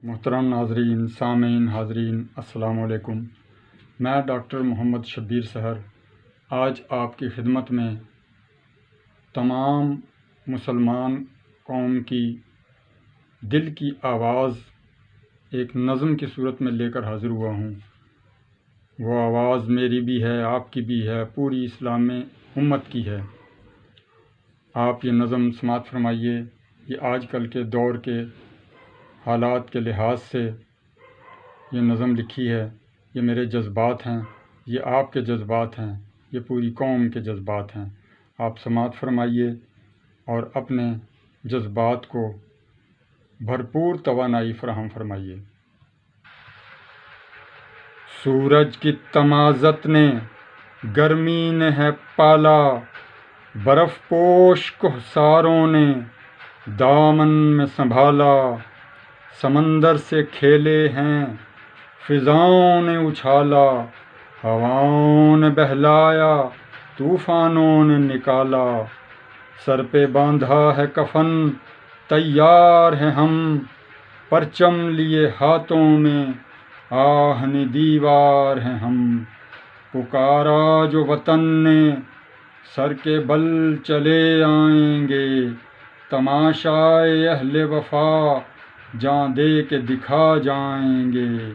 محترم ناظرین، سامعین، حاضرین، السلام علیکم۔ میں ڈاکٹر محمد شبیر سحر آج آپ کی خدمت میں تمام مسلمان قوم کی دل کی آواز ایک نظم کی صورت میں لے کر حاضر ہوا ہوں۔ وہ آواز میری بھی ہے، آپ کی بھی ہے، پوری اسلام امت کی ہے۔ آپ یہ نظم سماعت فرمائیے۔ یہ آج کل کے دور کے حالات کے لحاظ سے یہ نظم لکھی ہے۔ یہ میرے جذبات ہیں، یہ آپ کے جذبات ہیں، یہ پوری قوم کے جذبات ہیں۔ آپ سماعت فرمائیے اور اپنے جذبات کو بھرپور توانائی فراہم فرمائیے۔ سورج کی تمازت نے گرمی نے ہے پالا، برف پوش کوہساروں نے دامن میں سنبھالا۔ سمندر سے کھیلے ہیں فضاؤں نے اچھالا، ہواؤں نے بہلایا، طوفانوں نے نکالا۔ سر پہ باندھا ہے کفن تیار ہیں ہم، پرچم لیے ہاتھوں میں آہنی دیوار ہیں ہم۔ پکارا جو وطن نے سر کے بل چلے آئیں گے، تماشائے اہل وفا جاں دے کے دکھا جائیں گے۔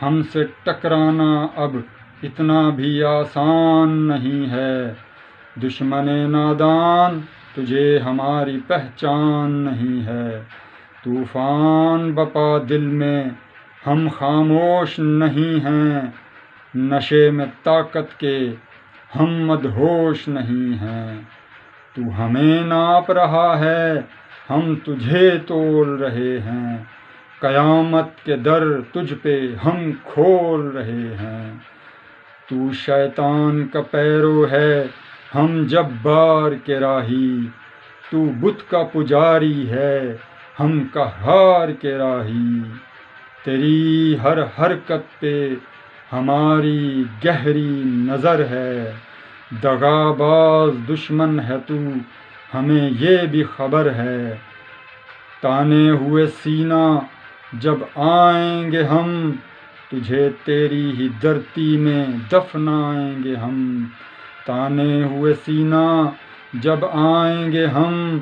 ہم سے ٹکرانا اب اتنا بھی آسان نہیں ہے، دشمن نادان تجھے ہماری پہچان نہیں ہے۔ طوفان بپا دل میں ہم خاموش نہیں ہیں، نشے میں طاقت کے ہم مدہوش نہیں ہیں۔ تو ہمیں ناپ رہا ہے، ہم تجھے تول رہے ہیں، قیامت کے در تجھ پہ ہم کھول رہے ہیں۔ تو شیطان کا پیرو ہے، ہم جبار کے راہی، تو بت کا پجاری ہے، ہم قہار کے راہی۔ تیری ہر حرکت پہ ہماری گہری نظر ہے، دغاباز دشمن ہے تو ہمیں یہ بھی خبر ہے۔ تانے ہوئے سینہ جب آئیں گے ہم، تجھے تیری ہی دھرتی میں دفنائیں گے ہم۔ تانے ہوئے سینہ جب آئیں گے ہم،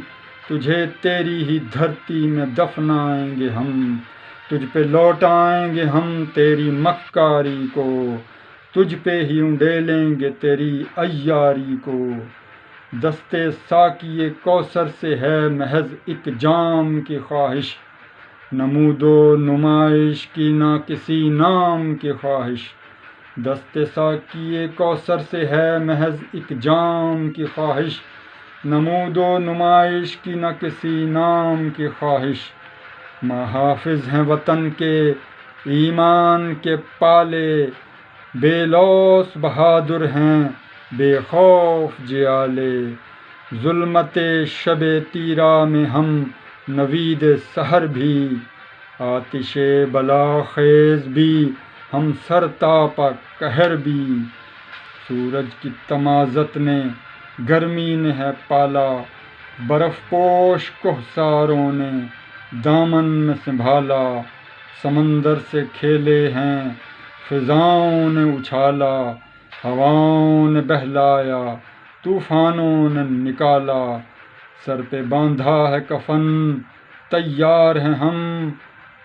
تجھے تیری ہی دھرتی میں دفنائیں گے ہم۔ تجھ پہ لوٹائیں گے ہم تیری مکاری کو، تجھ پہ ہی انڈیلیں گے تیری عیاری کو۔ دستے ساقی کوثر سے ہے محض ایک جام کی خواہش، نمود و نمائش کی نہ کسی نام کی خواہش۔ دستے ساقی کوثر سے ہے محض ایک جام کی خواہش، نمود و نمائش کی نہ کسی نام کی خواہش۔ محافظ ہیں وطن کے ایمان کے پالے، بے لوث بہادر ہیں بے خوف جیالے۔ ظلمت شب تیرا میں ہم نوید سحر بھی، آتش بلا خیز بھی ہم سرتاپا قہر بھی۔ سورج کی تمازت نے گرمی نے ہے پالا، برف پوش کوہساروں نے دامن میں سنبھالا۔ سمندر سے کھیلے ہیں فضاؤں نے اچھالا، ہواؤں نے بہلایا، طوفانوں نے نکالا۔ سر پہ باندھا ہے کفن تیار ہیں ہم،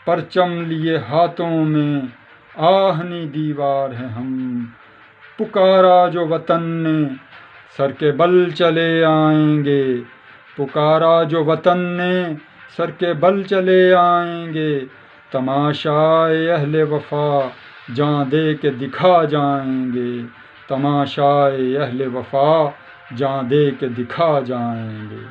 پرچم لیے ہاتھوں میں آہنی دیوار ہیں ہم۔ پکارا جو وطن نے سر کے بل چلے آئیں گے، پکارا جو وطن نے سر کے بل چلے آئیں گے، تماشائے اہل وفا جاں دے کے دکھا جائیں گے، تماشائے اہل وفا جاں دے کے دکھا جائیں گے۔